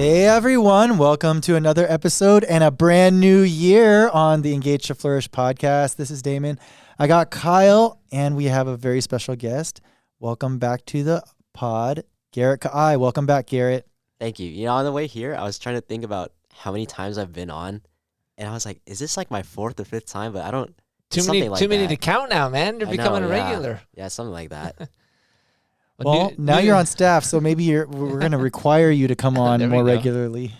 Hey everyone, welcome to another episode and a brand new year on the Engage to Flourish podcast. This is Damon. I got Kyle and we have a very special guest. Welcome back to the pod, Garrett Kaay. Welcome back, Garrett. Thank you. You know, on the way here, I was trying to think about how many times I've been on, and I was like, is this like my fourth or fifth time? But I don't. Too many to count now, man. You're becoming a regular. Yeah, something like that. Well, now you're on staff, so maybe we're going to require you to come on more regularly.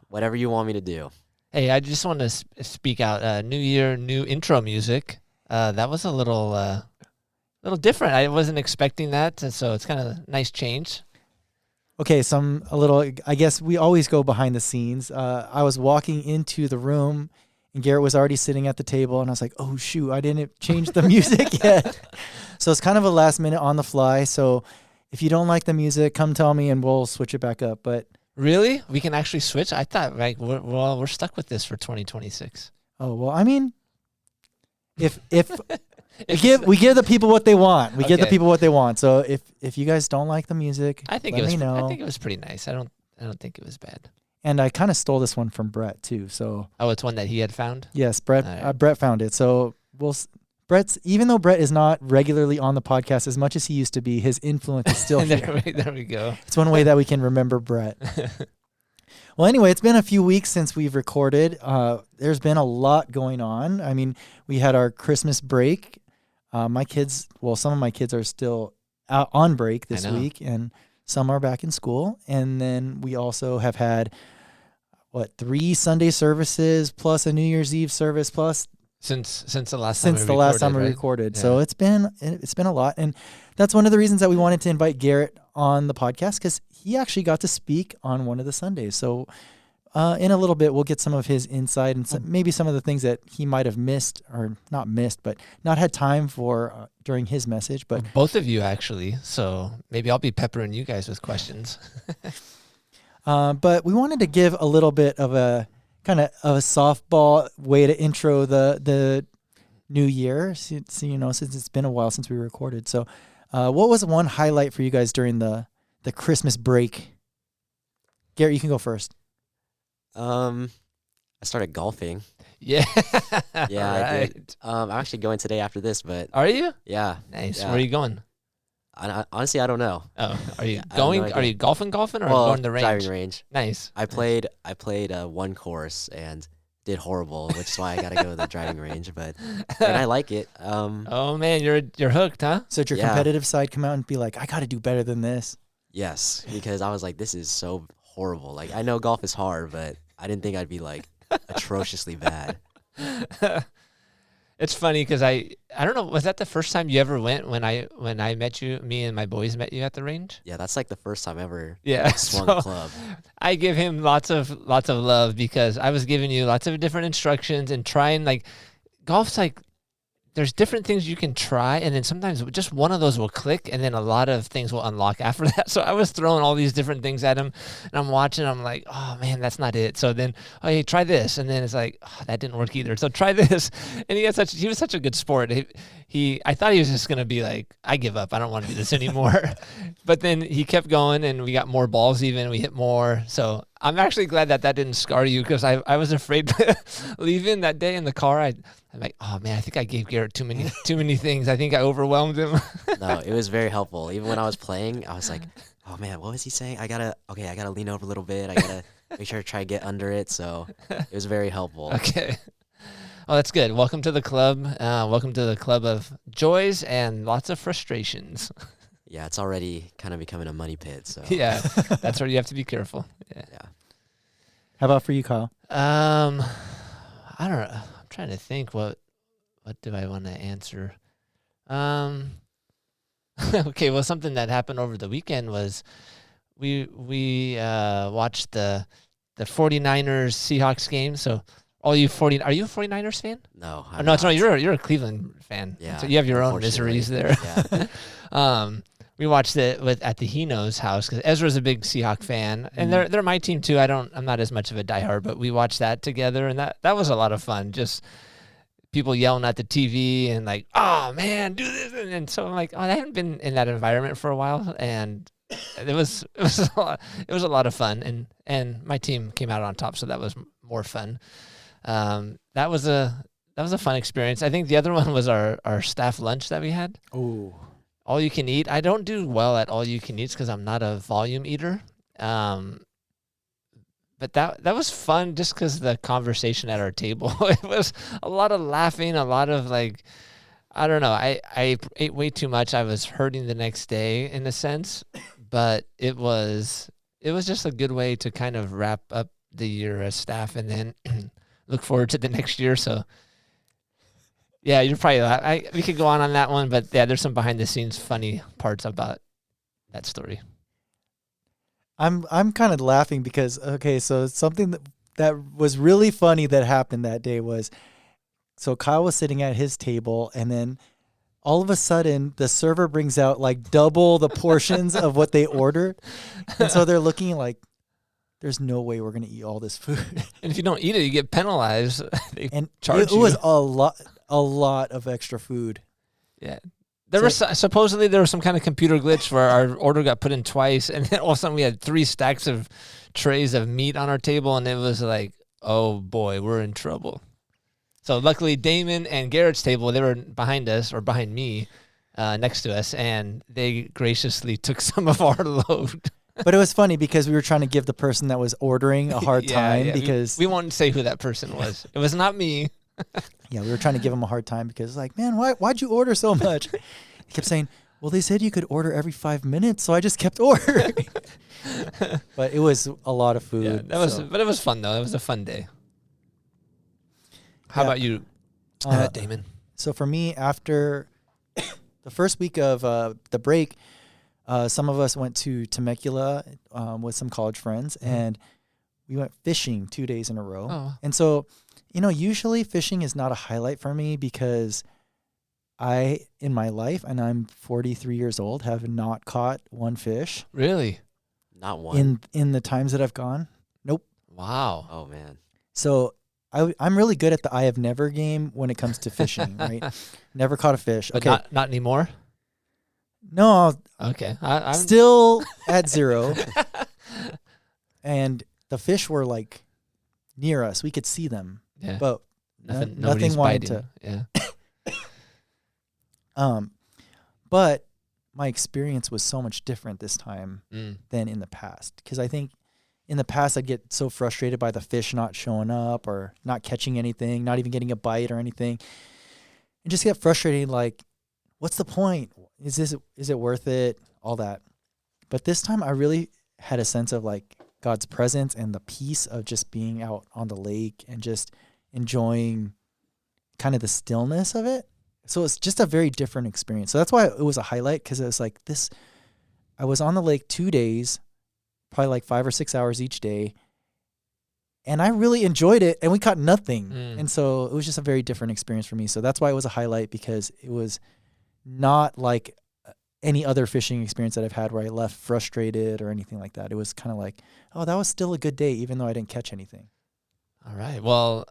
Whatever you want me to do. Hey, I just want to speak out. New year, new intro music. That was a little different. I wasn't expecting that, so it's kind of a nice change. Okay, I guess we always go behind the scenes. I was walking into the room, and Garrett was already sitting at the table, and I was like, oh, shoot, I didn't change the music yet. So it's kind of a last minute on the fly. So if you don't like the music, come tell me, and we'll switch it back up. But really? We can actually switch? I thought we're stuck with this for 2026. Oh, well, I mean, if we give the people what they want. We give the people what they want. So if you guys don't like the music, let me know. I think it was pretty nice. I don't think it was bad. And I kind of stole this one from Brett too. So it's one that he had found? Yes, Brett. Brett found it. So even though Brett is not regularly on the podcast as much as he used to be, his influence is still here. There we go. It's one way that we can remember Brett. Well, anyway, it's been a few weeks since we've recorded. There's been a lot going on. I mean, we had our Christmas break. Some of my kids are still out on break this week, and some are back in school. And then we also have had, 3 Sunday services plus a New Year's Eve service plus since the last time we recorded. Yeah. So it's been a lot, and that's one of the reasons that we wanted to invite Garrett on the podcast, because he actually got to speak on one of the Sundays. So in a little bit, we'll get some of his insight and maybe some of the things that he might have missed, or not missed, but not had time for during his message. But both of you actually. So maybe I'll be peppering you guys with questions. But we wanted to give a little bit of a kind of a softball way to intro the new year, since it's been a while since we recorded. So what was one highlight for you guys during the Christmas break? Garrett, you can go first. I started golfing. Yeah. Yeah, I did. I'm actually going today after this, but... Are you? Yeah. Nice. Yeah. Where are you going? Honestly, I don't know. Oh, are you going? Are you golfing, or going to the range? Driving range. Nice. I played one course and did horrible, which is why I got to go to the driving range. But and I like it. Oh man, you're hooked, huh? So did your competitive side come out and be like, I got to do better than this? Yes, because I was like, this is so horrible. Like, I know golf is hard, but I didn't think I'd be like atrociously bad. It's funny because I don't know, was that the first time you ever went when I met you? Me and my boys met you at the range. Yeah, that's like the first time ever. Swung a club. I give him lots of love because I was giving you lots of different instructions and trying, like, golf's like, there's different things you can try, and then sometimes just one of those will click, and then a lot of things will unlock after that. So I was throwing all these different things at him, and I'm watching, I'm like, oh man, that's not it. So then, oh, hey, try this, and then it's like, oh, that didn't work either. So try this, and he was such a good sport. I thought he was just gonna be like, I give up, I don't want to do this anymore. But then he kept going, and we got more balls even, we hit more. So I'm actually glad that didn't scar you, because I was afraid leaving that day in the car. I'm like, oh man, I think I gave Garrett too many things. I think I overwhelmed him. No, it was very helpful. Even when I was playing, I was like, oh man, what was he saying? I gotta lean over a little bit. I gotta make sure to try to get under it. So it was very helpful. Okay. Oh, that's good. Welcome to the club. Welcome to the club of joys and lots of frustrations. Yeah, it's already kind of becoming a money pit. So yeah, that's where you have to be careful. Yeah. How about for you, Kyle? I don't know. I'm trying to think. What do I want to answer? Okay. Well, something that happened over the weekend was we watched the 49ers Seahawks game. So are you a 49ers fan? No. No, it's not. You're a Cleveland fan. Yeah. So you have your own miseries there. Yeah. We watched it at the Hino's house because Ezra's a big Seahawk fan, and they're my team too. I'm not as much of a diehard, but we watched that together, and that was a lot of fun. Just people yelling at the TV and like, oh man, do this, and so I'm like, oh, I haven't been in that environment for a while, and it was a lot of fun, and my team came out on top, so that was more fun. That was a fun experience. I think the other one was our staff lunch that we had. Oh, All you can eat. I don't do well at all you can eats because I'm not a volume eater. But that was fun just because the conversation at our table. It was a lot of laughing, a lot of like, I don't know. I ate way too much. I was hurting the next day in a sense, but it was just a good way to kind of wrap up the year as staff and then look forward to the next year. So yeah, you're probably we could go on that one, but yeah, there's some behind the scenes funny parts about that story. I'm kind of laughing because so something that was really funny that happened that day was, so Kyle was sitting at his table and then all of a sudden the server brings out like double the portions of what they ordered, and so they're looking like, there's no way we're gonna eat all this food. And if you don't eat it, you get penalized. They And charge it was a lot of extra food. Yeah. There was supposedly there was some kind of computer glitch where our order got put in twice, and then all of a sudden we had 3 stacks of trays of meat on our table, and it was like, oh boy, we're in trouble. So luckily Damon and Garrett's table, they were behind us or behind me, next to us, and they graciously took some of our load. But it was funny because we were trying to give the person that was ordering a hard time because we won't say who that person was. It was not me. Yeah, we were trying to give him a hard time because like, man, why'd you order so much? He kept saying, well, they said you could order every 5 minutes, so I just kept ordering. But it was a lot of food. Yeah, but it was fun though. It was a fun day. How about you, Damon? So for me, after the first week of the break, some of us went to Temecula with some college friends, and we went fishing 2 days in a row. Oh. And so, usually fishing is not a highlight for me because in my life, and I'm 43 years old, have not caught one fish. Really? Not one. In the times that I've gone. Nope. Wow. Oh man. So I'm really good at the I have never game when it comes to fishing, right? Never caught a fish. But okay. not anymore? No, Okay. I'm still at 0. And the fish were like near us. We could see them. Yeah. But nothing nothing wanted to. Yeah. But my experience was so much different this time than in the past. Because I think in the past I'd get so frustrated by the fish not showing up or not catching anything, not even getting a bite or anything. And just get frustrated like, what's the point? Is it worth it? All that. But this time I really had a sense of like God's presence and the peace of just being out on the lake and just enjoying kind of the stillness of it. So it's just a very different experience. So that's why it was a highlight, because it was like this. I was on the lake 2 days, probably like 5 or 6 hours each day, and I really enjoyed it, and we caught nothing. And so it was just a very different experience for me. So that's why it was a highlight, because it was not like any other fishing experience that I've had where I left frustrated or anything like that. It was kind of like, oh, that was still a good day, even though I didn't catch anything. All right. Well,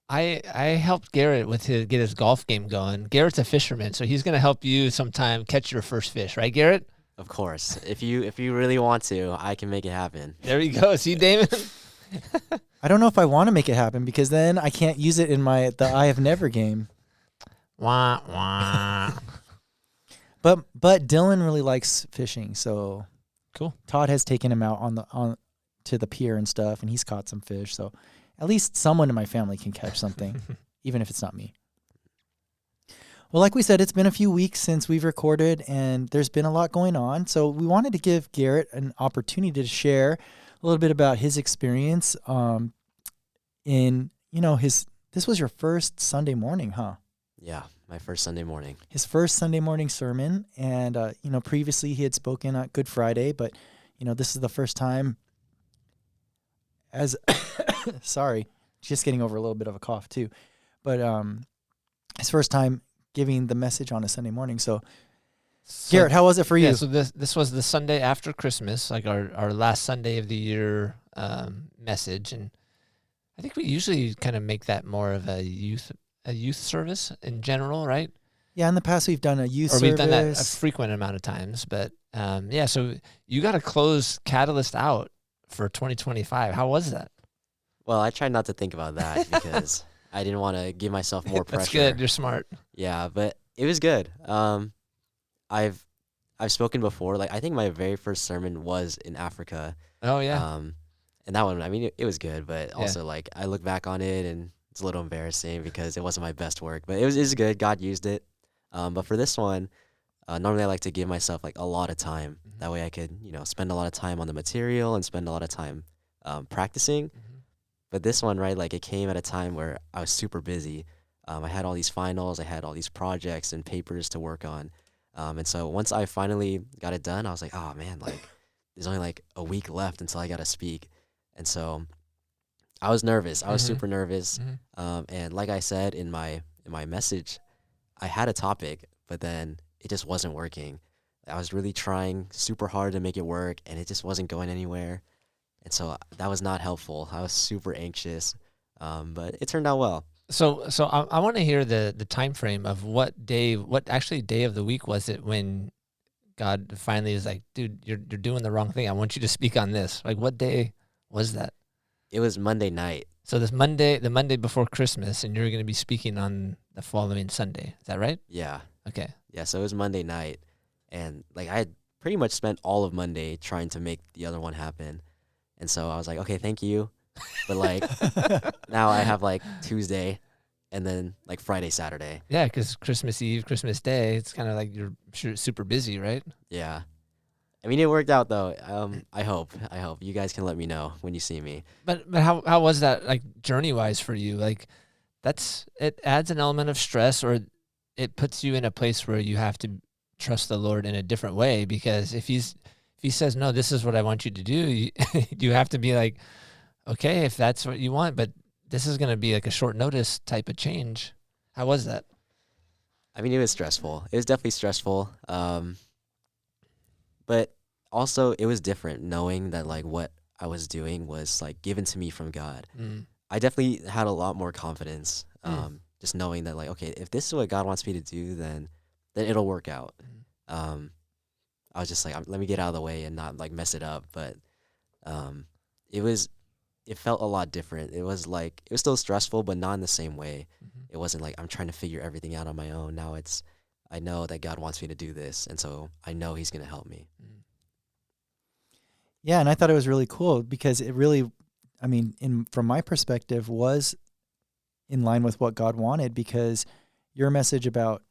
I helped Garrett get his golf game going. Garrett's a fisherman, so he's going to help you sometime catch your first fish, right, Garrett? Of course. If you really want to, I can make it happen. There you go. See, Damon? I don't know if I want to make it happen, because then I can't use it in the I have never game. Wah, wah. But Dylan really likes fishing, so Cool. Todd has taken him out on to the pier and stuff, and he's caught some fish. So at least someone in my family can catch something, even if it's not me. Well, like we said, it's been a few weeks since we've recorded, and there's been a lot going on. So we wanted to give Garrett an opportunity to share a little bit about his experience this was your first Sunday morning, huh? Yeah, my first Sunday morning. His first Sunday morning sermon, and previously he had spoken on Good Friday, but this is the first time sorry, just getting over a little bit of a cough too, but his first time giving the message on a Sunday morning. So Garrett, how was it for you? Yeah, so this was the Sunday after Christmas, like our last Sunday of the year message, and I think we usually kind of make that more of a youth service in general, right? Yeah, in the past we've done a youth or service. we've done that a frequent amount of times. But yeah, so you got to close Catalyst out for 2025. How was that? Well, I tried not to think about that because I didn't want to give myself more pressure. That's good. You're smart. Yeah, but it was good. I've spoken before. Like I think my very first sermon was in Africa. Oh yeah. And that one, I mean, it was good, but also like I look back on it and it's a little embarrassing because it wasn't my best work, but it was good. God used it. But for this one, normally I like to give myself like a lot of time. Mm-hmm. That way I could, spend a lot of time on the material and spend a lot of time practicing. Mm-hmm. But this one, right, like it came at a time where I was super busy. I had all these finals, I had all these projects and papers to work on. And so once I finally got it done, I was like, oh man, like there's only like a week left until I got to speak. And so I was nervous. I was super nervous. And like I said in my message, I had a topic, but then it just wasn't working. I was really trying super hard to make it work, and it just wasn't going anywhere. And so that was not helpful. I was super anxious, but it turned out well. So I want to hear the time frame of what day of the week was it when God finally is like, dude, you're doing the wrong thing. I want you to speak on this. Like, what day was that? It was Monday night. So the Monday before Christmas, and you're going to be speaking on the following Sunday. Is that right? Yeah. Okay. Yeah, so it was Monday night, and like I had pretty much spent all of Monday trying to make the other one happen. And so I was like, okay, thank you. But like now I have like Tuesday and then like Friday, Saturday. Yeah, because Christmas Eve, Christmas Day, it's kind of like you're super busy, right? Yeah. I mean, it worked out though. I hope you guys can let me know when you see me. But how was that like journey wise for you? Like it adds an element of stress, or it puts you in a place where you have to trust the Lord in a different way, because if he says, no, this is what I want you to do, you have to be like, okay, if that's what you want, but this is going to be like a short notice type of change. How was that? I mean, it was stressful. It was definitely stressful. But also it was different knowing that like what I was doing was like given to me from God. I definitely had a lot more confidence. Just knowing that like, okay, if this is what God wants me to do, then it'll work out. I was just like, let me get out of the way and not like mess it up. But it felt a lot different. It was still stressful, but not in the same way. It wasn't like I'm trying to figure everything out on my own. Now I know that God wants me to do this, and so I know He's going to help me. Yeah, and I thought it was really cool because it really, I mean, from my perspective, was in line with what God wanted, because your message about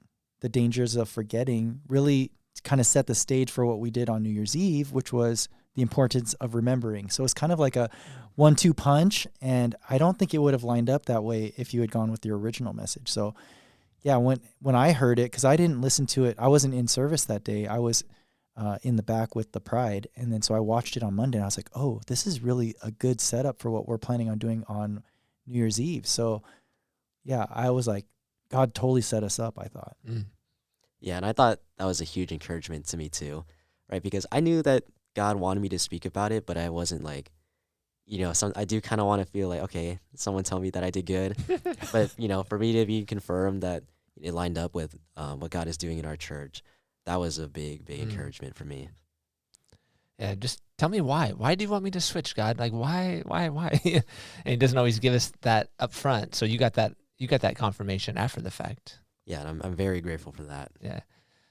the dangers of forgetting really kind of set the stage for what we did on New Year's Eve, which was the importance of remembering. So it's kind of like a 1-2 punch, and I don't think it would have lined up that way if you had gone with your original message. So yeah, when I heard it, because I didn't listen to it, I wasn't in service that day. I was in the back with the Pride, and then so I watched it on Monday, and I was like, oh, this is really a good setup for what we're planning on doing on New Year's Eve. So yeah, I was like, God totally set us up, I thought. Yeah, and I thought that was a huge encouragement to me too, right? Because I knew that God wanted me to speak about it, but I wasn't like, I do kind of want to feel like, okay, someone tell me that I did good. But, for me to be confirmed that it lined up with what God is doing in our church, that was a big encouragement for me. Yeah, just tell me why. Why do you want me to switch, God? Like, why? And He doesn't always give us that up front. So you got that confirmation after the fact. Yeah, and I'm very grateful for that. Yeah.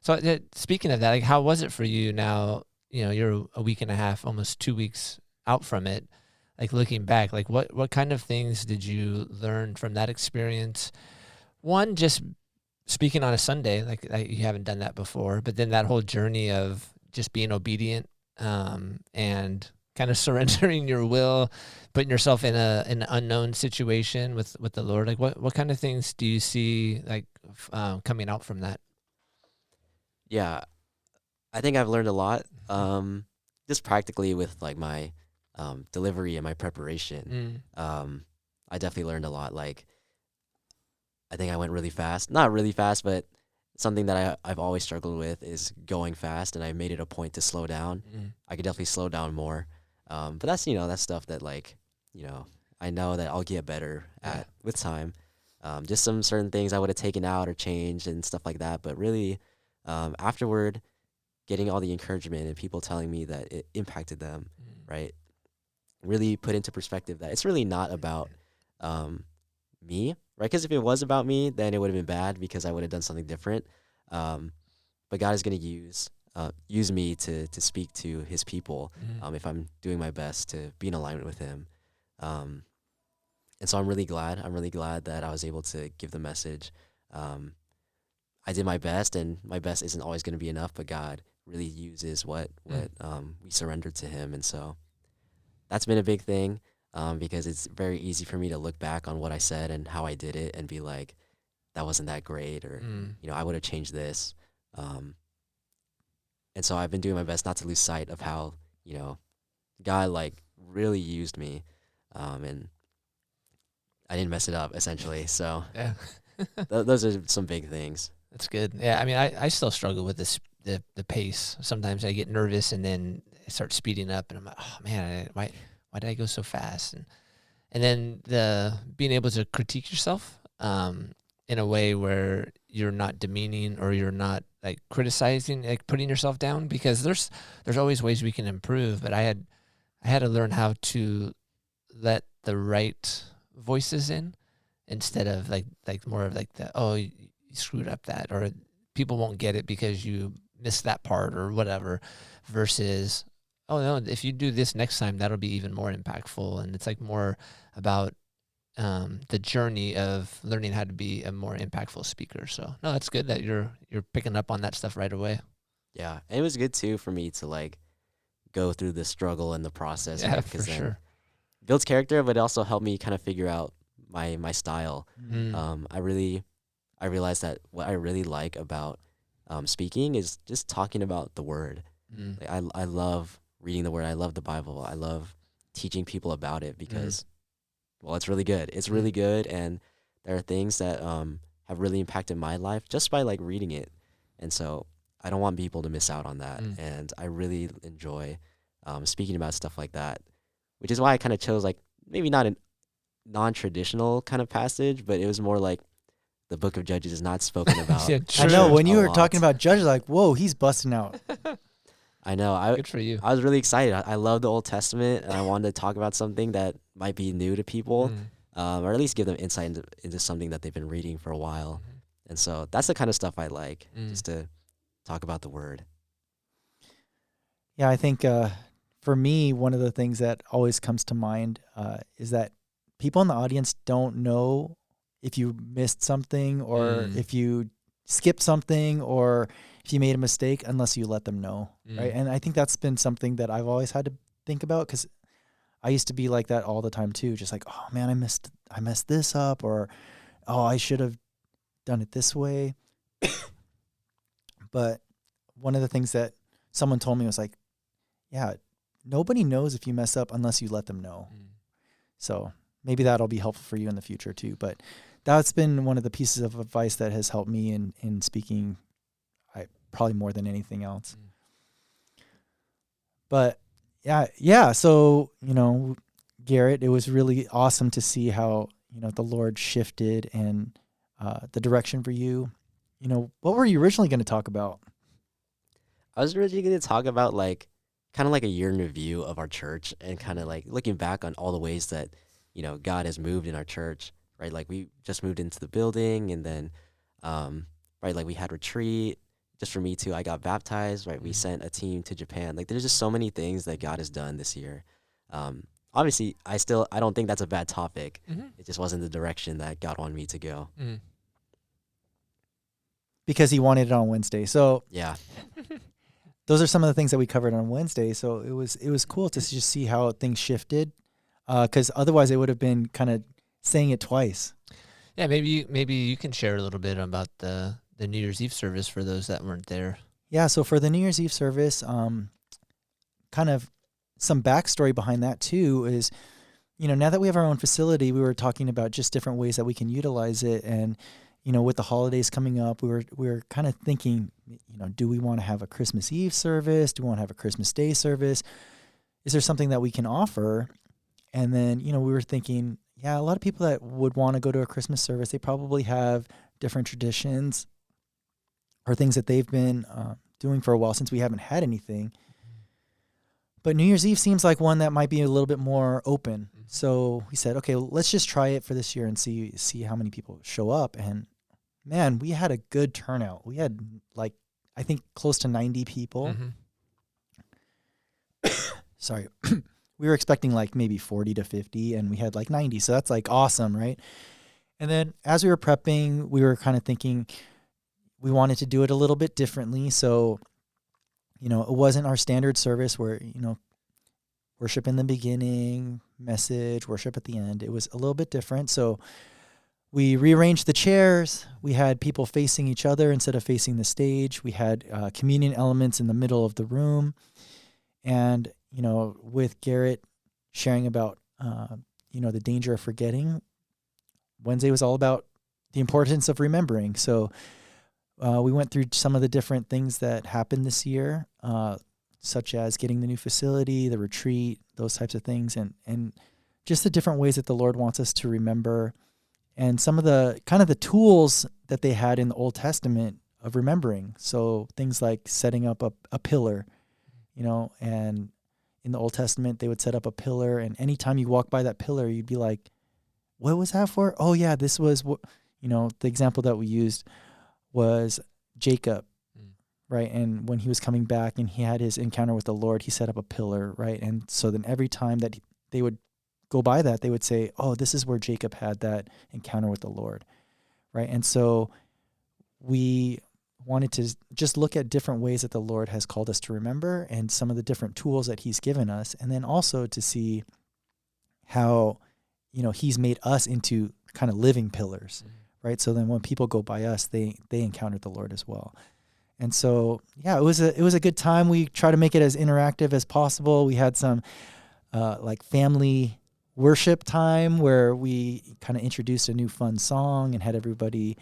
So speaking of that, like, how was it for you now? You're a week and a half, almost 2 weeks out from it. Like, looking back, like what kind of things did you learn from that experience? One, just speaking on a Sunday, like you haven't done that before, but then that whole journey of just being obedient and kind of surrendering your will, putting yourself in an unknown situation with the Lord. Like, what kind of things do you see like coming out from that? Yeah, I think I've learned a lot, just practically with like my delivery and my preparation. I definitely learned a lot. Like, I think I went really fast. Not really fast, but something that I've always struggled with is going fast, and I made it a point to slow down. I could definitely slow down more. But that's, that's stuff that like, I know that I'll get better at with time. Just some certain things I would have taken out or changed and stuff like that. But really, afterward, getting all the encouragement and people telling me that it impacted them, right? Really put into perspective that it's really not about me, right? Because if it was about me, then it would have been bad because I would have done something different. But God is going to use me to speak to His people if I'm doing my best to be in alignment with Him. And so I'm really glad. I'm really glad that I was able to give the message. I did my best, and my best isn't always going to be enough. But God really uses what we surrender to Him, and so that's been a big thing because it's very easy for me to look back on what I said and how I did it and be like, that wasn't that great, or I would have changed this. And so I've been doing my best not to lose sight of how God like really used me, and I didn't mess it up essentially. So Yeah. those are some big things. That's good. Yeah, I mean, I still struggle with the pace. Sometimes I get nervous and then I start speeding up, and I'm like, oh man, why did I go so fast? And then the being able to critique yourself in a way where you're not demeaning or you're not like criticizing, like putting yourself down, because there's always ways we can improve. But I had to learn how to let the right voices in instead of like more of like the, oh, you screwed up that, or people won't get it because you missed that part or whatever, versus, oh no, if you do this next time, that'll be even more impactful. And it's like more about the journey of learning how to be a more impactful speaker. So no, that's good that you're picking up on that stuff right away. Yeah, and it was good too for me to like go through the struggle and the process. Yeah, right? for Then sure. Builds character, but it also helped me kind of figure out my style. I realized that what I really like about speaking is just talking about the word. Like, I love reading the word. I love the Bible. I love teaching people about it because, well, it's really good. It's really good, and there are things that have really impacted my life just by like reading it. And so I don't want people to miss out on that. And I really enjoy speaking about stuff like that, which is why I kind of chose like maybe not a non-traditional kind of passage, but it was more like the book of Judges is not spoken about. Yeah, I know when you a were lot. talking about Judges, like, whoa, he's busting out. I know. Good for you. I was really excited. I love the Old Testament, and I wanted to talk about something that might be new to people, or at least give them insight into something that they've been reading for a while. And so that's the kind of stuff I like, just to talk about the word. Yeah, I think for me, one of the things that always comes to mind is that people in the audience don't know if you missed something or if you skipped something or if you made a mistake unless you let them know, right? And I think that's been something that I've always had to think about, because I used to be like that all the time too, just like, oh man, I messed this up, or oh, I should have done it this way. But one of the things that someone told me was like, yeah, nobody knows if you mess up unless you let them know. So maybe that'll be helpful for you in the future too. But that's been one of the pieces of advice that has helped me in speaking, probably more than anything else. But yeah. So, Garrett, it was really awesome to see how, the Lord shifted and the direction for you. What were you originally going to talk about? I was originally going to talk about like kind of like a year in review of our church and kind of like looking back on all the ways that, God has moved in our church, right? Like we just moved into the building, and then, right, like we had retreat. Just for me too, I got baptized, right? We sent a team to Japan. Like there's just so many things that God has done this year. Obviously, I don't think that's a bad topic. It just wasn't the direction that God wanted me to go. Because he wanted it on Wednesday. So Yeah. those are some of the things that we covered on Wednesday. So it was cool to just see how things shifted, because otherwise it would have been kind of saying it twice. Yeah, maybe you can share a little bit about the New Year's Eve service for those that weren't there. Yeah, so for the New Year's Eve service, kind of some backstory behind that too is, now that we have our own facility, we were talking about just different ways that we can utilize it. And, with the holidays coming up, we were kind of thinking, do we want to have a Christmas Eve service? Do we want to have a Christmas Day service? Is there something that we can offer? And then, we were thinking, yeah, a lot of people that would want to go to a Christmas service, they probably have different traditions or things that they've been doing for a while since we haven't had anything. But New Year's Eve seems like one that might be a little bit more open. So we said, okay, let's just try it for this year and see how many people show up. And man, we had a good turnout. We had like, I think close to 90 people. Sorry. We were expecting like maybe 40 to 50 and we had like 90. So that's like awesome, right? And then as we were prepping, we were kind of thinking we wanted to do it a little bit differently. So, it wasn't our standard service where, worship in the beginning, message, worship at the end. It was a little bit different. So we rearranged the chairs. We had people facing each other instead of facing the stage. We had communion elements in the middle of the room. And, with Garrett sharing about, the danger of forgetting, Wednesday was all about the importance of remembering. So we went through some of the different things that happened this year, such as getting the new facility, the retreat, those types of things, and just the different ways that the Lord wants us to remember, and some of the kind of the tools that they had in the Old Testament of remembering. So things like setting up a pillar, and in the Old Testament, they would set up a pillar, and anytime you walk by that pillar, you'd be like, what was that for? Oh yeah, this was the example that we used was Jacob, right? And when he was coming back and he had his encounter with the Lord, he set up a pillar, right? And so then every time that they would go by that, they would say, oh, this is where Jacob had that encounter with the Lord, right? And so we wanted to just look at different ways that the Lord has called us to remember and some of the different tools that he's given us, and then also to see how, he's made us into kind of living pillars, right? So then when people go by us, they encountered the Lord as well. And so, yeah, it was a good time. We try to make it as interactive as possible. We had some like family worship time where we kind of introduced a new fun song and had everybody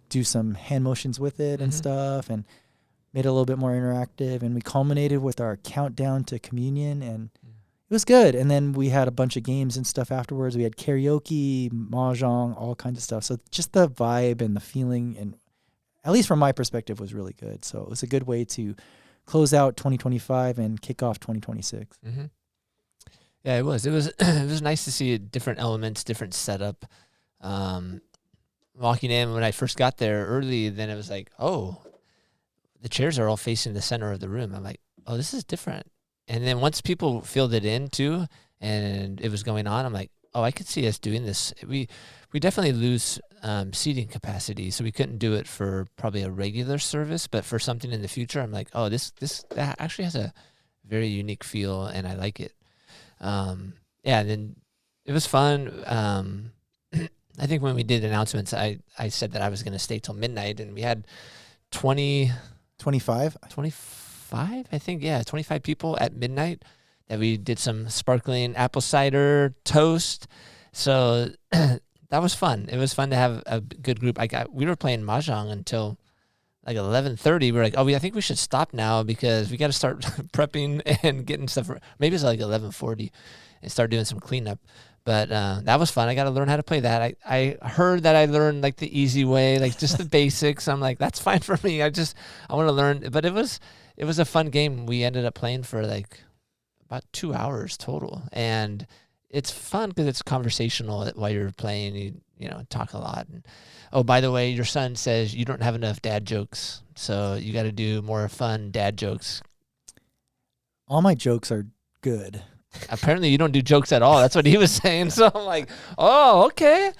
do some hand motions with it and stuff, and made it a little bit more interactive. And we culminated with our countdown to communion, and it was good. And then we had a bunch of games and stuff afterwards. We had karaoke, mahjong, all kinds of stuff. So just the vibe and the feeling, and at least from my perspective, was really good. So it was a good way to close out 2025 and kick off 2026. Yeah, it was. It was nice to see different elements, different setup. Walking in when I first got there early, then it was like, oh, the chairs are all facing the center of the room. I'm like, oh, this is different. And then once people filled it in too, and it was going on, I'm like, oh, I could see us doing this. We definitely lose seating capacity, so we couldn't do it for probably a regular service. But for something in the future, I'm like, oh, that actually has a very unique feel, and I like it. Yeah, and then it was fun. I think when we did announcements, I said that I was going to stay till midnight, and we had 25, I think, yeah, 25 people at midnight that we did some sparkling apple cider toast. So that was fun. It was fun to have a good group. We were playing mahjong until like 11:30. We're like, oh, I think we should stop now because we got to start prepping and getting stuff. Maybe it's like 11:40 and start doing some cleanup. But that was fun. I got to learn how to play that. I heard that I learned like the easy way, like just the basics. I'm like, that's fine for me. I want to learn. But it was a fun game. We ended up playing for like about 2 hours total, and it's fun because it's conversational while you're playing. You talk a lot. And oh, by the way, your son says you don't have enough dad jokes, so you got to do more fun dad jokes. All my jokes are good. Apparently you don't do jokes at all. That's what he was saying. So I'm like, oh, okay.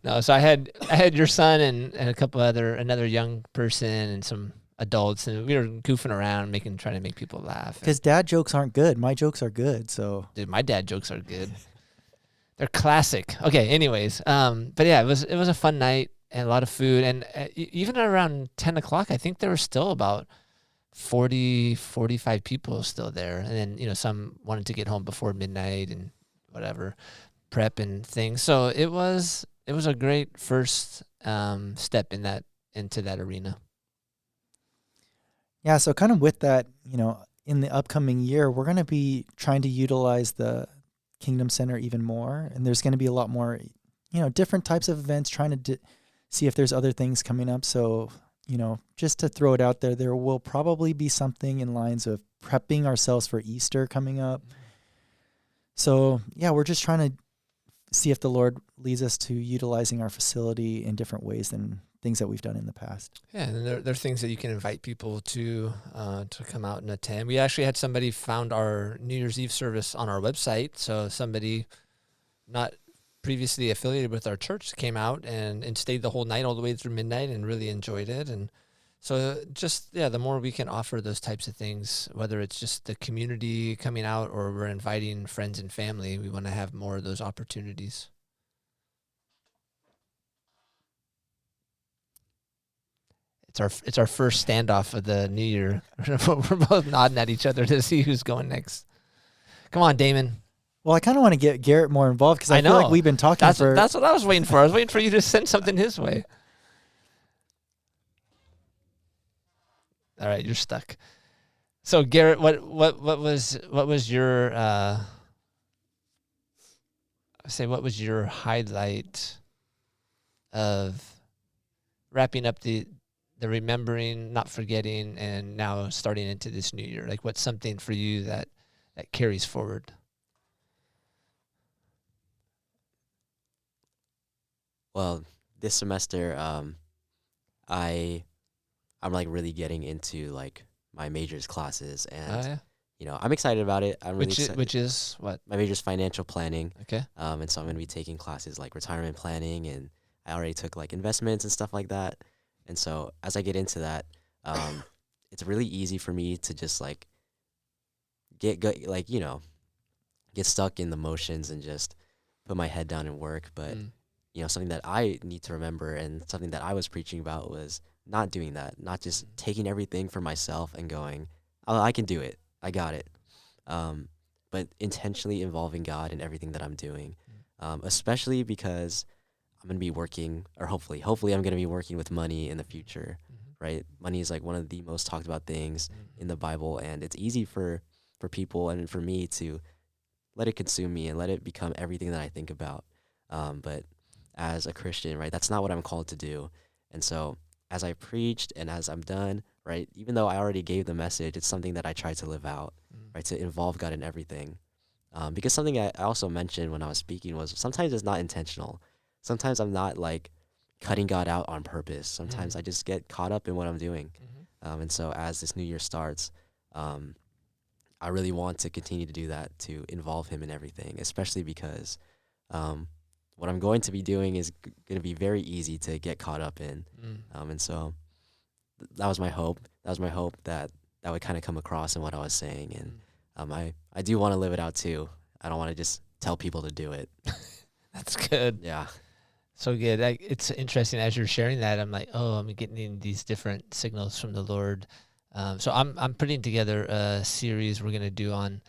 No, so I had your son and another young person and some adults, and we were goofing around, trying to make people laugh. Because dad jokes aren't good. My jokes are good. So dude, my dad jokes are good. They're classic. Okay, anyways. But yeah, it was a fun night and a lot of food. And even around 10 o'clock, I think there were still about 40, 45 people still there. And then, some wanted to get home before midnight and whatever, prep and things. So it was a great first step into that arena. Yeah, so kind of with that, in the upcoming year, we're going to be trying to utilize the Kingdom Center even more. And there's going to be a lot more, different types of events, trying to see if there's other things coming up. So, just to throw it out there, there will probably be something in lines of prepping ourselves for Easter coming up. So, yeah, we're just trying to see if the Lord leads us to utilizing our facility in different ways than things that we've done in the past. Yeah, and there are things that you can invite people to come out and attend. We actually had somebody found our New Year's Eve service on our website. So somebody not previously affiliated with our church came out and stayed the whole night all the way through midnight and really enjoyed it. And so the more we can offer those types of things, whether it's just the community coming out or we're inviting friends and family, we want to have more of those opportunities. It's our first standoff of the new year. We're both nodding at each other to see who's going next. Come on, Damon. Well, I kind of want to get Garrett more involved because I feel like we've been talking That's what I was waiting for. I was waiting for you to send something his way. All right, you're stuck. So Garrett, what was your what was your highlight of wrapping up the remembering, not forgetting, and now starting into this new year? Like, what's something for you that carries forward? Well, this semester, I'm like really getting into like my majors classes, and I'm excited about it. I'm really excited. Which is what? My major's financial planning. Okay. And so I'm going to be taking classes like retirement planning, and I already took like investments and stuff like that. And so as I get into that, it's really easy for me to just like get stuck in the motions and just put my head down and work. But something that I need to remember and something that I was preaching about was not doing that, not just taking everything for myself and going, oh, I can do it, I got it. But intentionally involving God in everything that I'm doing, especially because I'm going to be working, or hopefully I'm going to be working with money in the future, right? Money is like one of the most talked about things in the Bible, and it's easy for people and for me to let it consume me and let it become everything that I think about. But as a Christian, right, that's not what I'm called to do. And so as I preached and as I'm done, right, even though I already gave the message, it's something that I try to live out, right, to involve God in everything. Because something I also mentioned when I was speaking was sometimes it's not intentional. Sometimes I'm not like cutting God out on purpose. Sometimes I just get caught up in what I'm doing. And so as this new year starts, I really want to continue to do that, to involve him in everything, especially because what I'm going to be doing is going to be very easy to get caught up in. And so that was my hope. That was my hope that would kind of come across in what I was saying. And I do want to live it out too. I don't want to just tell people to do it. That's good. Yeah. So good. It's interesting as you're sharing that. I'm like, I'm getting these different signals from the Lord. So I'm putting together a series we're gonna do on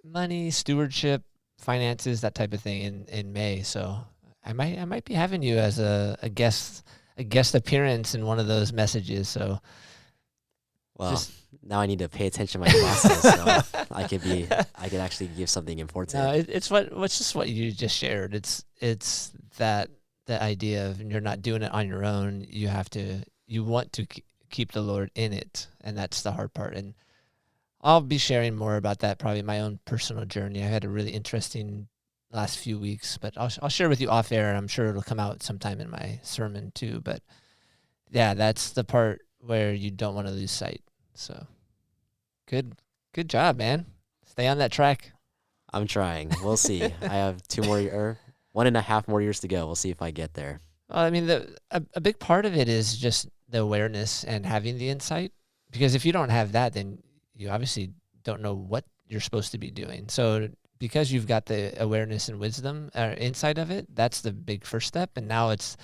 money, stewardship, finances, that type of thing in May. So I might be having you as a guest appearance in one of those messages. So now I need to pay attention to my classes, so I could actually give something important. No, it's just what you just shared. It's that the idea of you're not doing it on your own. You want to keep the Lord in it, and that's the hard part. And I'll be sharing more about that, probably my own personal journey. I had a really interesting last few weeks, but I'll share with you off air, and I'm sure it'll come out sometime in my sermon too. But yeah, that's the part where you don't want to lose sight. So good job, man. Stay on that track. I'm trying. We'll see. I have 1.5 more years to go. We'll see if I get there. Well, I mean, a big part of it is just the awareness and having the insight. Because if you don't have that, then you obviously don't know what you're supposed to be doing. So because you've got the awareness and wisdom or insight of it, that's the big first step. And now it's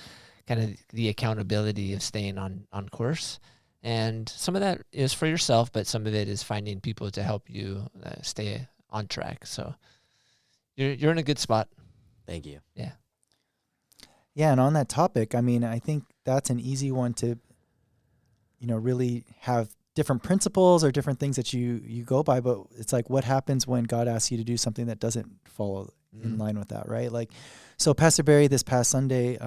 kind of the accountability of staying on course. And some of that is for yourself, but some of it is finding people to help you stay on track. So you're in a good spot. Thank you. Yeah. Yeah, and on that topic, I mean, I think that's an easy one to, really have different principles or different things that you go by, but it's like, what happens when God asks you to do something that doesn't follow in line with that, right? Like, so Pastor Barry this past Sunday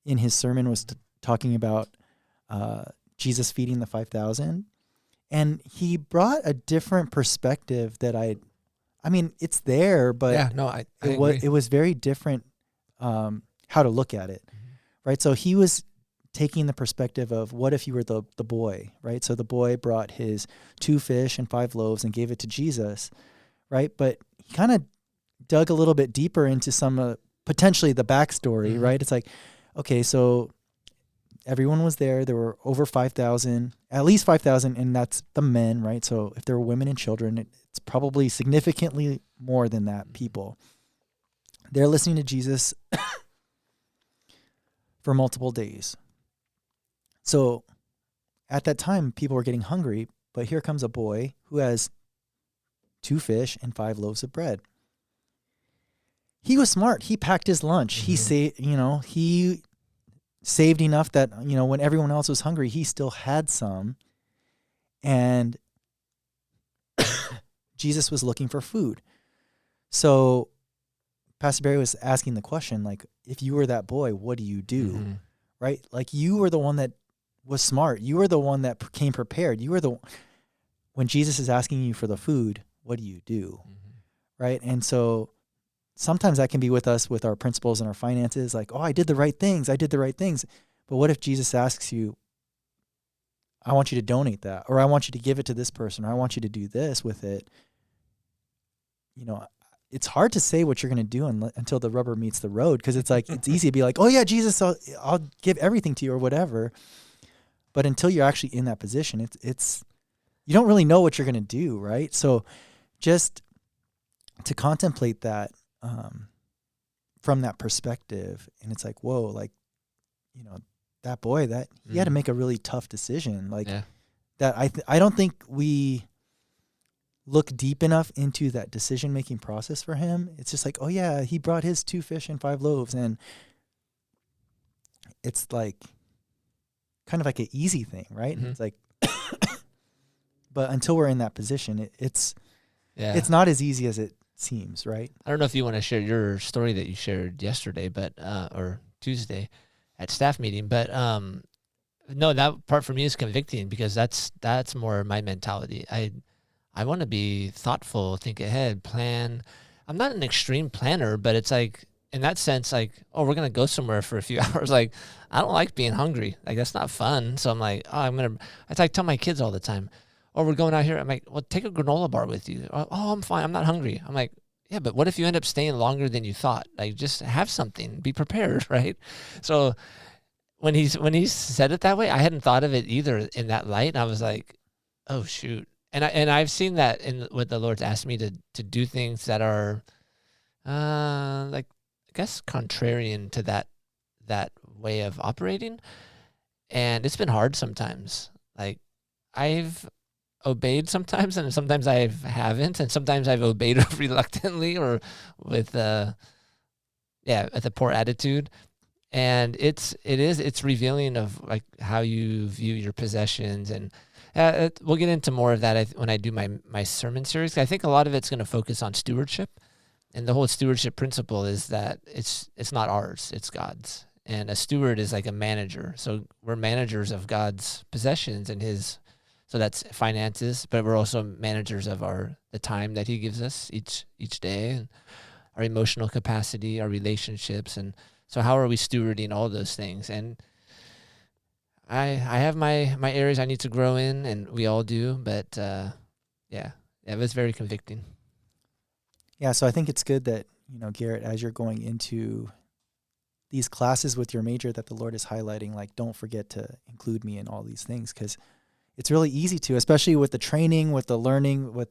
in his sermon was talking about Jesus feeding the 5,000, and he brought a different perspective that I mean, it's there, but Yeah, no, I agree. it was very different how to look at it, right? So he was taking the perspective of, what if you were the boy, right? So the boy brought his 2 fish and 5 loaves and gave it to Jesus, right? But he kind of dug a little bit deeper into some potentially the backstory, right? It's like, okay, so everyone was there. There were over 5,000, at least 5,000, and that's the men, right? So if there were women and children, it's probably significantly more than that people. They're listening to Jesus for multiple days. So at that time, people were getting hungry, but here comes a boy who has 2 fish and 5 loaves of bread. He was smart. He packed his lunch. He saved enough that, when everyone else was hungry, he still had some. And Jesus was looking for food. So Pastor Barry was asking the question, like, if you were that boy, what do you do? Right? Like, you were the one that was smart. You were the one that came prepared. When Jesus is asking you for the food, what do you do? Right? And so sometimes that can be with us with our principles and our finances, like, oh, I did the right things. But what if Jesus asks you, I want you to donate that, or I want you to give it to this person, or I want you to do this with it? It's hard to say what you're going to do until the rubber meets the road, because it's like, it's easy to be like, oh yeah, Jesus, I'll give everything to you or whatever. But until you're actually in that position, it's you don't really know what you're going to do, right? So just to contemplate that from that perspective, and it's like, whoa, like, that boy, that he had to make a really tough decision, like that. I don't think we look deep enough into that decision making process for him. It's just like, oh yeah, he brought his 2 fish and 5 loaves, and it's like kind of like an easy thing, right? It's like, but until we're in that position, it's not as easy as it seems, right? I don't know if you want to share your story that you shared yesterday, but or Tuesday at staff meeting, but no, that part for me is convicting, because that's more my mentality. I want to be thoughtful, think ahead, plan. I'm not an extreme planner, but it's like, in that sense, like, oh, we're going to go somewhere for a few hours. Like, I don't like being hungry. Like, that's not fun. So I'm like, oh, I tell my kids all the time, oh, we're going out here. I'm like, well, take a granola bar with you. Oh, I'm fine. I'm not hungry. I'm like, yeah, but what if you end up staying longer than you thought? Like, just have something, be prepared, right? So when he said it that way, I hadn't thought of it either in that light. And I was like, oh shoot. And I've seen that in what the Lord's asked me to do things that are, like, I guess, contrarian to that way of operating. And it's been hard sometimes. Like, I've obeyed sometimes, and sometimes I haven't, and sometimes I've obeyed reluctantly or with with a poor attitude. And it's revealing of, like, how you view your possessions. And we'll get into more of that when I do my sermon series. I think a lot of it's going to focus on stewardship, and the whole stewardship principle is that it's not ours, it's God's. And a steward is like a manager. So we're managers of God's possessions and so that's finances, but we're also managers of the time that He gives us each day, and our emotional capacity, our relationships. And so how are we stewarding all those things? And I have my areas I need to grow in, and we all do, but it was very convicting. Yeah, so I think it's good that, Garrett, as you're going into these classes with your major, that the Lord is highlighting, like, don't forget to include me in all these things, because it's really easy to, especially with the training, with the learning, with,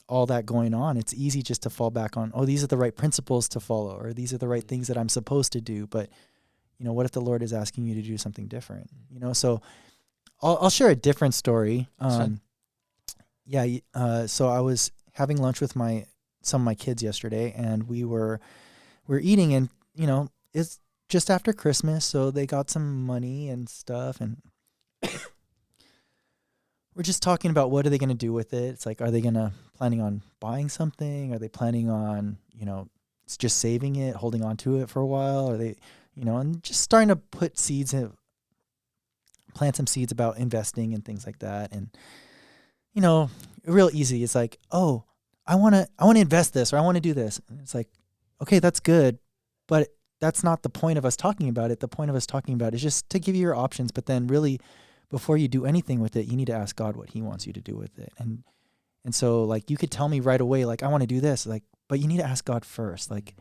all that going on. It's easy just to fall back on, oh, these are the right principles to follow, or these are the right things that I'm supposed to do. But, what if the Lord is asking you to do something different? So I'll share a different story. So I was having lunch with some of my kids yesterday, and we're eating, and, it's just after Christmas, so they got some money and stuff, and we're just talking about what are they going to do with it. It's like, are they planning on buying something? Are they planning on, just saving it, holding on to it for a while? Are they, and just starting to put plant some seeds about investing and things like that. And, real easy. It's like, oh, I want to invest this, or I want to do this. And it's like, okay, that's good, but that's not the point of us talking about it. The point of us talking about it is just to give you your options, but then really before you do anything with it, you need to ask God what he wants you to do with it. And so like you could tell me right away, like, I want to do this, like, but you need to ask God first. Like,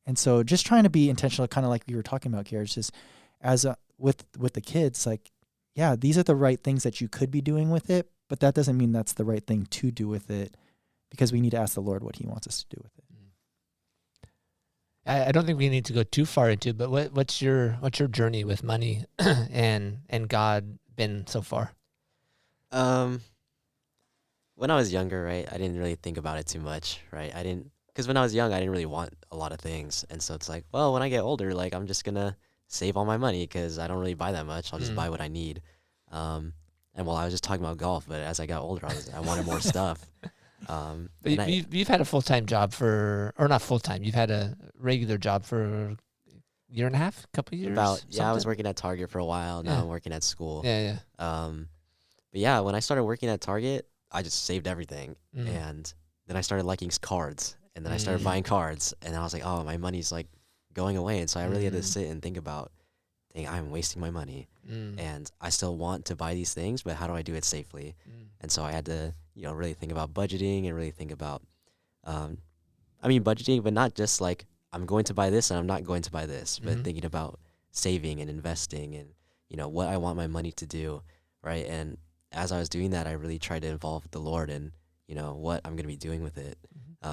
and so just trying to be intentional, kind of like we were talking about, Garrett, just with the kids, like, yeah, these are the right things that you could be doing with it, but that doesn't mean that's the right thing to do with it, because we need to ask the Lord what he wants us to do with it. I don't think we need to go too far into it, but what's your journey with money and God been so far? When I was younger, right, I didn't really think about it too much, right? Because when I was young, I didn't really want a lot of things. And so it's like, well, when I get older, like, I'm just going to save all my money because I don't really buy that much. I'll just buy what I need. And well, I was just talking about golf, but as I got older, I wanted more stuff. But you've had a full-time job or not full-time, you've had a regular job for a year and a half, couple of years? I was working at Target for a while. Now I'm working at school. Yeah. But yeah, when I started working at Target, I just saved everything. And then I started liking cards, and then I started buying cards, and I was like, oh, my money's like going away. And so I really had to sit and think about, dang, I'm wasting my money. And I still want to buy these things, but how do I do it safely? And so I had to, really think about budgeting and really think about, budgeting, but not just like, I'm going to buy this and I'm not going to buy this, but thinking about saving and investing and, what I want my money to do, right? And as I was doing that, I really tried to involve the Lord in, what I'm going to be doing with it.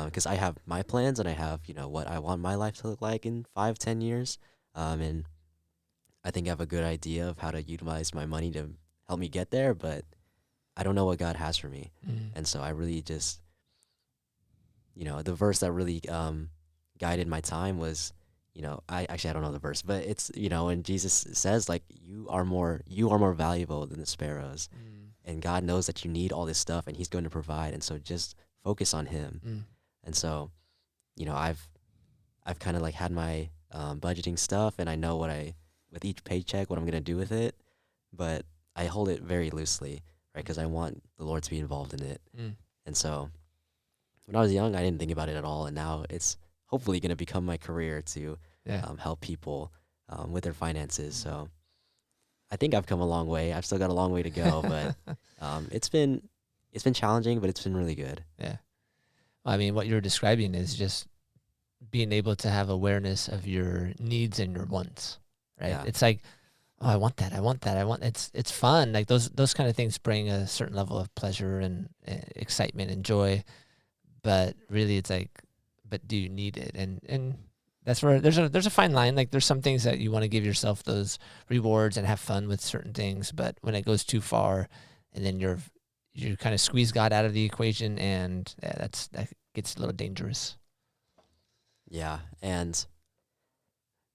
Because I have my plans and I have, what I want my life to look like in 5-10 years. And I think I have a good idea of how to utilize my money to help me get there, but I don't know what God has for me. And so I really just, the verse that really guided my time was, I don't know the verse, but it's, when Jesus says, like, you are more valuable than the sparrows. And God knows that you need all this stuff and he's going to provide. And so just focus on him. And so, I've kind of like had my budgeting stuff, and I know with each paycheck, what I'm going to do with it, but I hold it very loosely, right? Because I want the Lord to be involved in it. And so when I was young, I didn't think about it at all. And now it's hopefully going to become my career to help people with their finances. So I think I've come a long way. I've still got a long way to go, but it's been challenging, but it's been really good. Yeah. I mean, what you're describing is just being able to have awareness of your needs and your wants, right? Yeah. It's like, oh, I want that. It's fun. Like those kind of things bring a certain level of pleasure and excitement and joy. But really, it's like, but do you need it? And that's where there's a fine line. Like there's some things that you want to give yourself those rewards and have fun with certain things. But when it goes too far, and then you kind of squeeze God out of the equation, and that gets a little dangerous. Yeah, and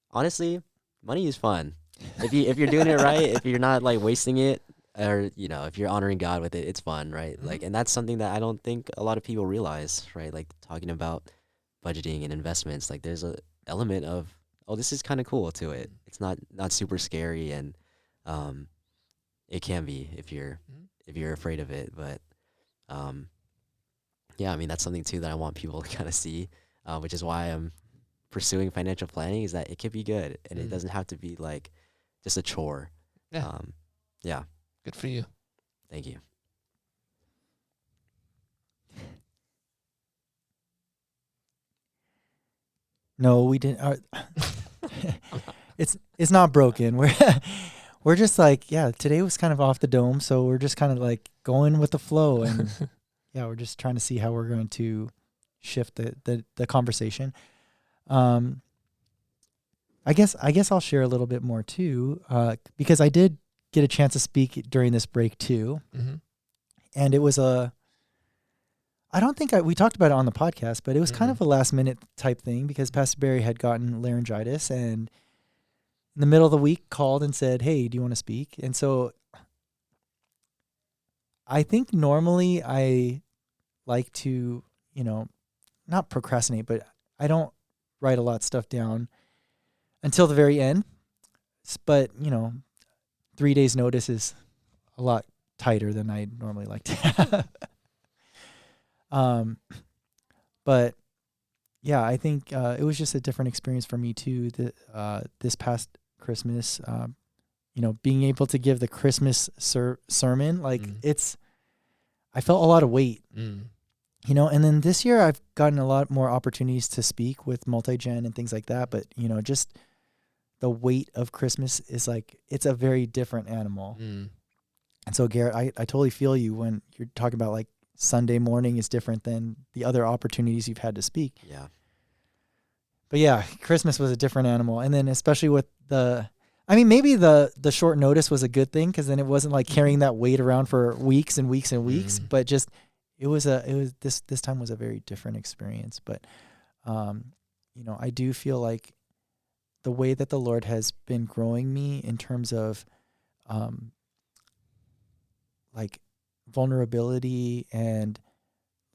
honestly, money is fun. If you're doing it right, if you're not like wasting it, or if you're honoring God with it, it's fun, right? Like, and that's something that I don't think a lot of people realize, right? Like talking about budgeting and investments, like there's a element of, oh, this is kind of cool to it. It's not super scary, and it can be if you're afraid of it, but yeah, I mean, that's something too that I want people to kind of see, which is why I'm pursuing financial planning, is that it can be good, and it doesn't have to be like just a chore. Yeah. Good for you. Thank you. No, we didn't. It's not broken. We're just like, yeah, today was kind of off the dome, so we're just kind of like going with the flow, and yeah, we're just trying to see how we're going to shift the conversation. I guess I'll share a little bit more too, because I did get a chance to speak during this break too, and it was I don't think we talked about it on the podcast, but it was kind of a last minute type thing, because Pastor Barry had gotten laryngitis, and in the middle of the week called and said, "Hey, do you want to speak?" And so I think normally I like to, not procrastinate, but I don't write a lot of stuff down until the very end. But, 3 days notice is a lot tighter than I normally like to have. But yeah, I think it was just a different experience for me too. This past Christmas, being able to give the Christmas sermon, like I felt a lot of weight, and then this year I've gotten a lot more opportunities to speak with multi-gen and things like that. But, just the weight of Christmas is like, it's a very different animal. And so Garrett, I totally feel you when you're talking about like Sunday morning is different than the other opportunities you've had to speak. Yeah. But yeah, Christmas was a different animal. And then especially with maybe the short notice was a good thing, because then it wasn't like carrying that weight around for weeks and weeks and weeks, but just this time was a very different experience. But I do feel like the way that the Lord has been growing me in terms of like vulnerability and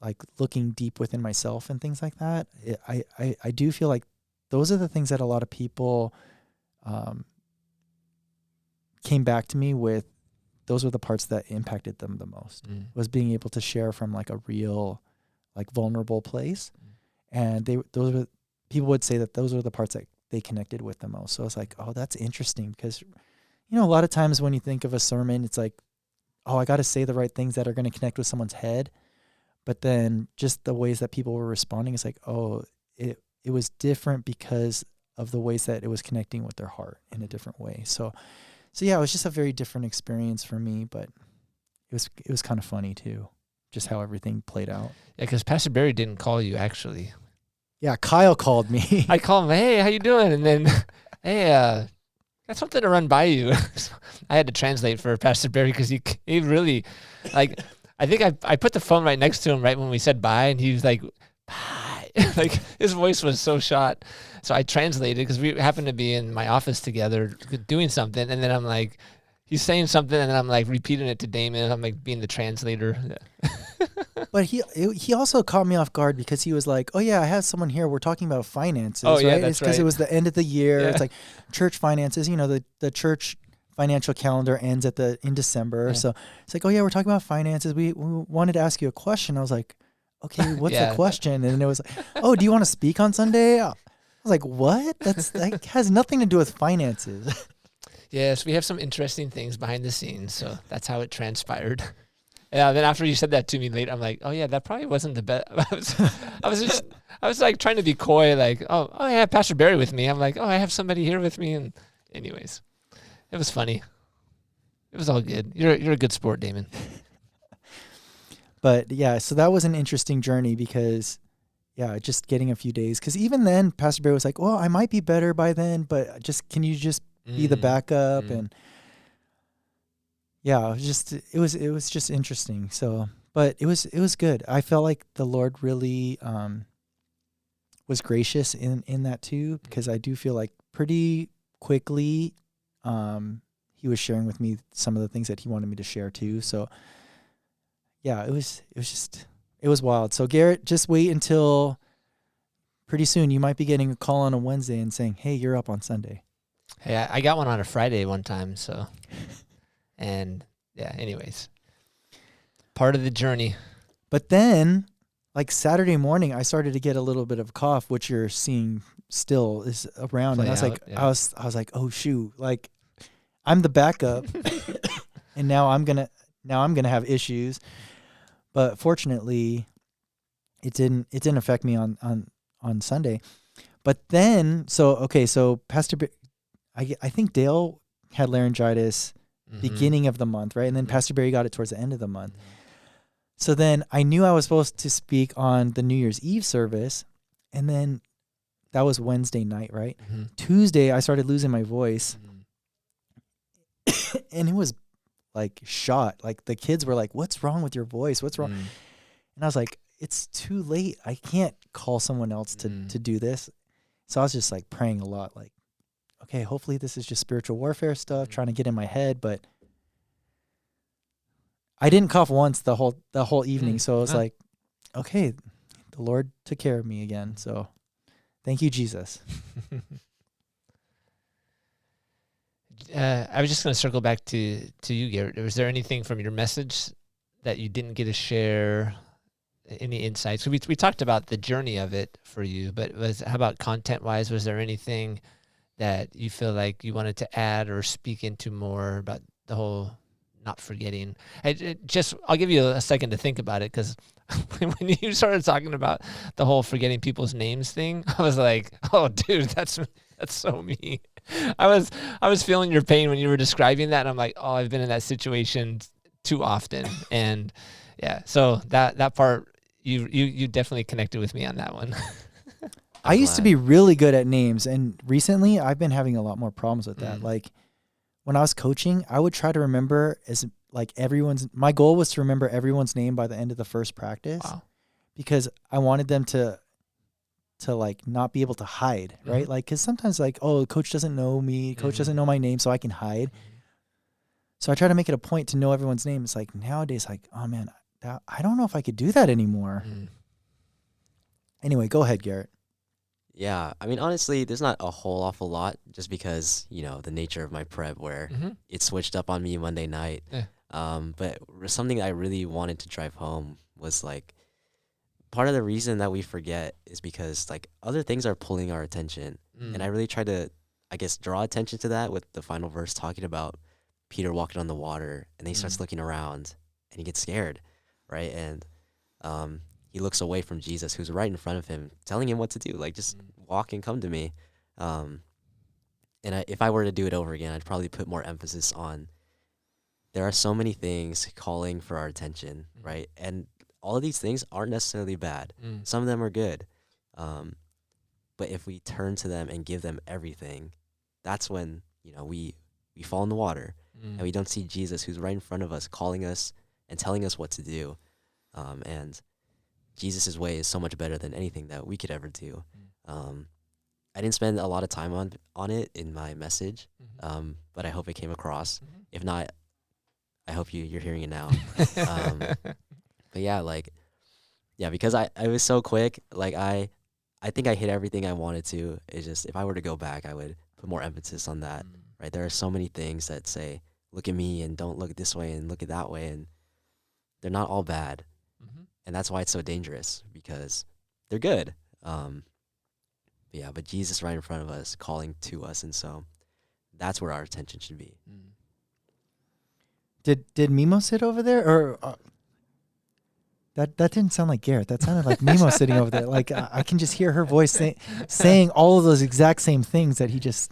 like looking deep within myself and things like that, I do feel like those are the things that a lot of people came back to me with. Those were the parts that impacted them the most, was being able to share from like a real, like vulnerable place. And people would say that those were the parts that they connected with the most. So it's like, oh, that's interesting, because, a lot of times when you think of a sermon, it's like, oh, I got to say the right things that are going to connect with someone's head. But then just the ways that people were responding, it's like, oh, it was different because of the ways that it was connecting with their heart in a different way. So yeah, it was just a very different experience for me, but it was kind of funny too, just how everything played out. Yeah, because Pastor Barry didn't call you, actually. Yeah, Kyle called me. I called him, hey, how you doing? And then, hey, got something to run by you. So I had to translate for Pastor Barry, because he really, like, I think I put the phone right next to him right when we said bye, and he was like, bye. Like, his voice was so shot. So I translated, because we happened to be in my office together doing something, and then I'm like, he's saying something, and then I'm like repeating it to Damon, and I'm like being the translator. But he also caught me off guard, because he was like, oh yeah, I have someone here. We're talking about finances, oh, right? Yeah, that's because right. It was the end of the year. Yeah. It's like church finances, the church financial calendar ends in December. Yeah. So it's like, oh yeah, we're talking about finances. We wanted to ask you a question. I was like, okay, what's the question? And it was like, oh, do you want to speak on Sunday? I was like, what? That has nothing to do with finances. Yes, we have some interesting things behind the scenes. So that's how it transpired. Yeah, then after you said that to me late, I'm like, oh yeah, that probably wasn't the best. I was like trying to be coy, like, oh, I have Pastor Barry with me. I'm like, oh, I have somebody here with me. And anyways, it was funny. It was all good. You're a good sport, Damon. But yeah, so that was an interesting journey, because yeah, just getting a few days. Because even then, Pastor Barry was like, well, I might be better by then, but can you just be the backup? And yeah, it was just interesting. So, but it was good. I felt like the Lord really was gracious in that too, because I do feel like pretty quickly he was sharing with me some of the things that he wanted me to share too. So yeah, it was wild. So Garrett, just wait until pretty soon. You might be getting a call on a Wednesday and saying, hey, you're up on Sunday. Hey, I got one on a Friday one time, so. And yeah, anyways, part of the journey. But then, like Saturday morning, I started to get a little bit of cough, which you're seeing still is around. And I was like, I was like, oh shoot, like I'm the backup, and now I'm gonna have issues. But fortunately, it didn't affect me on Sunday. But then, so Pastor, I think Dale had laryngitis beginning of the month, right? And then Pastor Barry got it towards the end of the month. So then I knew I was supposed to speak on the New Year's Eve service, and then that was Wednesday night, right? Tuesday I started losing my voice, and it was like shot. Like the kids were like, "What's wrong with your voice? What's wrong?" And I was like, "It's too late. I can't call someone else to do this." So I was just like praying a lot, like, okay, hopefully this is just spiritual warfare stuff, trying to get in my head. But I didn't cough once the whole evening. So I was Ah. like, okay, the Lord took care of me again. So thank you, Jesus. I was just going to circle back to you, Garrett. Was there anything from your message that you didn't get to share? Any insights? We talked about the journey of it for you, but how about content wise? Was there anything that you feel like you wanted to add or speak into more about the whole not forgetting? I'll give you a second to think about it, because when you started talking about the whole forgetting people's names thing, I was like, oh, dude, that's so me. I was feeling your pain when you were describing that, and I'm like, oh, I've been in that situation too often, and yeah, so that part you definitely connected with me on that one. I used to be really good at names, and recently I've been having a lot more problems with that. Like when I was coaching, I would try to remember my goal was to remember everyone's name by the end of the first practice. Wow. Because I wanted them to like not be able to hide, right? Mm-hmm. Like, cause sometimes like, oh, coach doesn't know me, coach doesn't know my name, so I can hide. So I try to make it a point to know everyone's name. It's like nowadays, like, oh man, I don't know if I could do that anymore. Anyway, go ahead, Garrett. Yeah, I mean, honestly, there's not a whole awful lot, just because, the nature of my prep where it switched up on me Monday night. Yeah. But something I really wanted to drive home was like, part of the reason that we forget is because like other things are pulling our attention. And I really try to, I guess, draw attention to that with the final verse talking about Peter walking on the water, and then he starts looking around and he gets scared, right? And he looks away from Jesus, who's right in front of him, telling him what to do, like, just walk and come to me. If I were to do it over again, I'd probably put more emphasis on there are so many things calling for our attention, right? And all of these things aren't necessarily bad. Some of them are good. But if we turn to them and give them everything, that's when, we fall in the water and we don't see Jesus, who's right in front of us, calling us and telling us what to do. And Jesus' way is so much better than anything that we could ever do. I didn't spend a lot of time on it in my message, but I hope it came across. If not, I hope you're hearing it now. But yeah, because I was so quick, like I think I hit everything I wanted to. It's just, if I were to go back, I would put more emphasis on that, right? There are so many things that say, look at me and don't look this way and look at that way, and they're not all bad. And that's why it's so dangerous, because they're good. But Jesus right in front of us, calling to us, and so that's where our attention should be. Did Mimo sit over there, or that didn't sound like Garrett? That sounded like Mimo sitting over there. Like I can just hear her voice saying all of those exact same things that he just.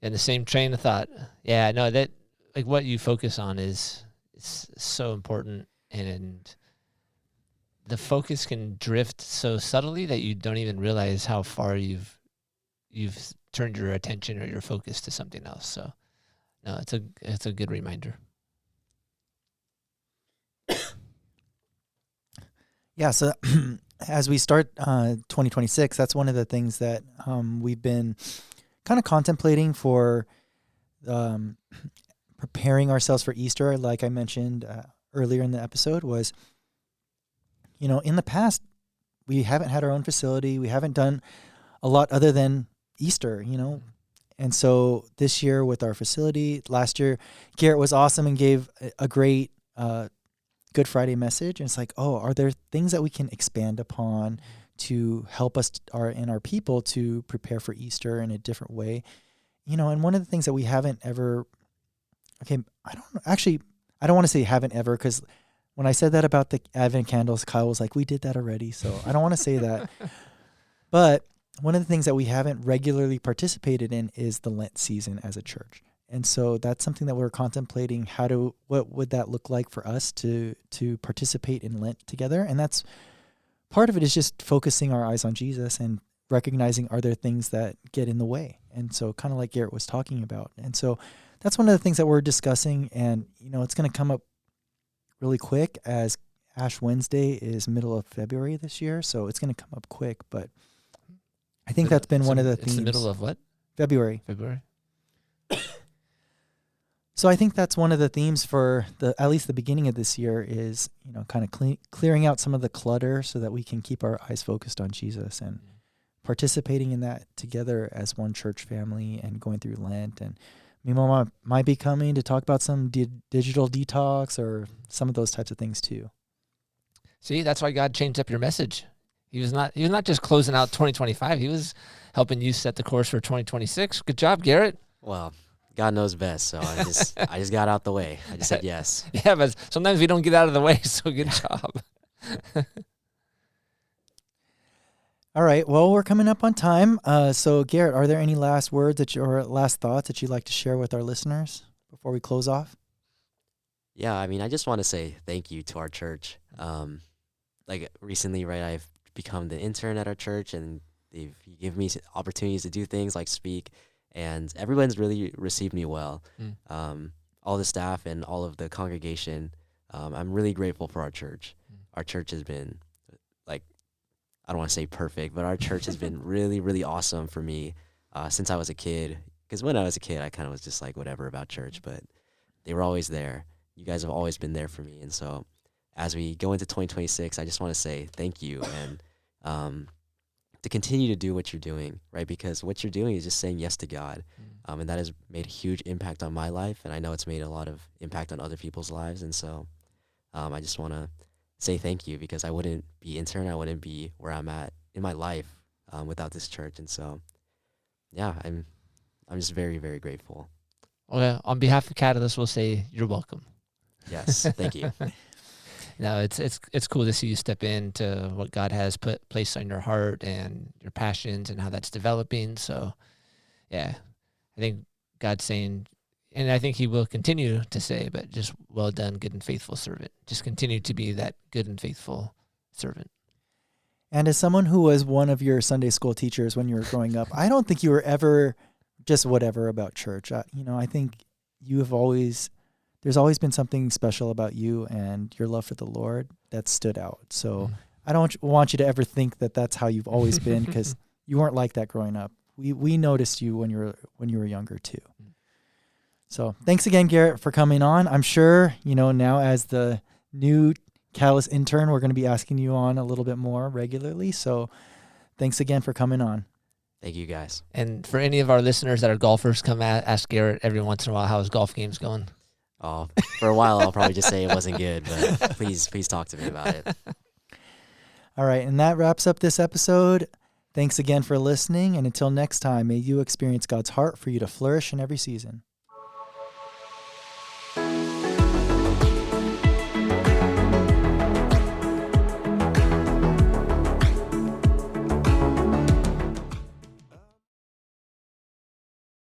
In the same train of thought. Yeah, no, that like what you focus on is so important, and the focus can drift so subtly that you don't even realize how far you've turned your attention or your focus to something else. So no, it's a good reminder. Yeah, so as we start 2026, that's one of the things that we've been kind of contemplating for preparing ourselves for Easter. Like I mentioned earlier in the episode, was, in the past, we haven't had our own facility. We haven't done a lot other than Easter, And so this year with our facility, last year, Garrett was awesome and gave a great Good Friday message. And it's like, oh, are there things that we can expand upon to help us and our people to prepare for Easter in a different way? And one of the things that we haven't ever, I don't want to say haven't ever, because when I said that about the Advent candles, Kyle was like, we did that already. So I don't want to say that. But one of the things that we haven't regularly participated in is the Lent season as a church. And so that's something that we're contemplating. What would that look like for us to participate in Lent together? And that's part of it, is just focusing our eyes on Jesus and recognizing, are there things that get in the way? And so kind of like Garrett was talking about. And so that's one of the things that we're discussing. And, it's going to come up really quick, as Ash Wednesday is middle of February this year. So it's going to come up quick. But I think that's been one of the themes. It's the middle of what? February. So I think that's one of the themes for at least the beginning of this year is, kind of clearing out some of the clutter so that we can keep our eyes focused on Jesus and participating in that together as one church family and going through Lent. And Mima might be coming to talk about some digital detox or some of those types of things too. See, that's why God changed up your message. He was not just closing out 2025. He was helping you set the course for 2026. Good job, Garrett. Well, God knows best, so I just got out the way. I just said yes. Yeah, but sometimes we don't get out of the way, so good job. All right. Well, we're coming up on time. So, Garrett, are there any last words or last thoughts that you'd like to share with our listeners before we close off? Yeah, I mean, I just want to say thank you to our church. Like recently, right, I've become the intern at our church, and they've given me opportunities to do things like speak, and everyone's really received me well. All the staff and all of the congregation, I'm really grateful for our church. Our church has been, like, I don't want to say perfect, but our church has been really, really awesome for me since I was a kid. Because when I was a kid, I kind of was just like whatever about church, but they were always there. You guys have always been there for me. And so as we go into 2026, I just want to say thank you and to continue to do what you're doing, right? Because what you're doing is just saying yes to God. And that has made a huge impact on my life. And I know it's made a lot of impact on other people's lives. And so I just want to say thank you, because I wouldn't be intern. I wouldn't be where I'm at in my life without this church. And so, yeah, I'm just very, very grateful. Well, on behalf of Catalyst, we'll say you're welcome. Yes, thank you. No, it's cool to see you step into what God has placed on your heart and your passions and how that's developing. So, yeah, I think God's saying, and I think he will continue to say, but just well done, good and faithful servant. Just continue to be that good and faithful servant. And as someone who was one of your Sunday school teachers when you were growing up, I don't think you were ever just whatever about church. I think there's always been something special about you and your love for the Lord that stood out. So I don't want you to ever think that that's how you've always been, because you weren't like that growing up. We noticed you when you were younger too. So thanks again, Garrett, for coming on. I'm sure, now as the new Catalyst intern, we're going to be asking you on a little bit more regularly. So thanks again for coming on. Thank you, guys. And for any of our listeners that are golfers, come ask Garrett every once in a while how his golf game's going. Oh, for a while, I'll probably just say it wasn't good, but please talk to me about it. All right. And that wraps up this episode. Thanks again for listening. And until next time, may you experience God's heart for you to flourish in every season.